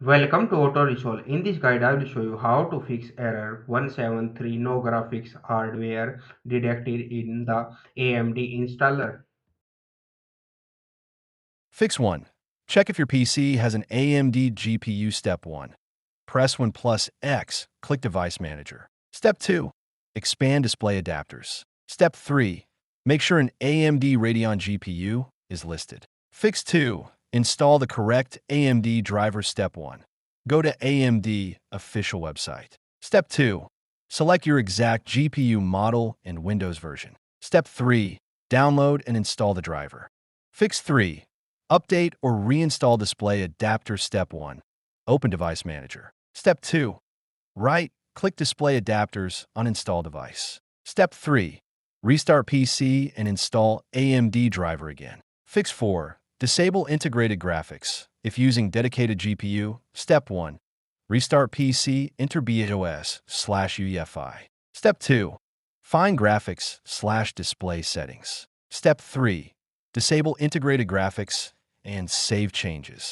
Welcome to Auto Resolve. In this guide, I will show you how to fix error 173 no graphics hardware detected in the AMD installer. Fix 1. Check if your PC has an AMD GPU. Step 1. Press Win plus X. Click Device Manager. Step 2. Expand display adapters. Step 3. Make sure an AMD Radeon GPU is listed. Fix 2. Install the correct AMD driver. Step 1. Go to AMD official website. Step 2. Select your exact GPU model and Windows version. Step 3. Download and install the driver. Fix 3. Update or reinstall display adapter. Step 1. Open Device Manager. Step 2. Right-click Display Adapters, uninstall device. Step 3. Restart PC and install AMD driver again. Fix 4. Disable integrated graphics. If using dedicated GPU, Step 1. Restart PC, enter BIOS/UEFI. Step 2. Find graphics/display settings. Step 3. Disable integrated graphics and save changes.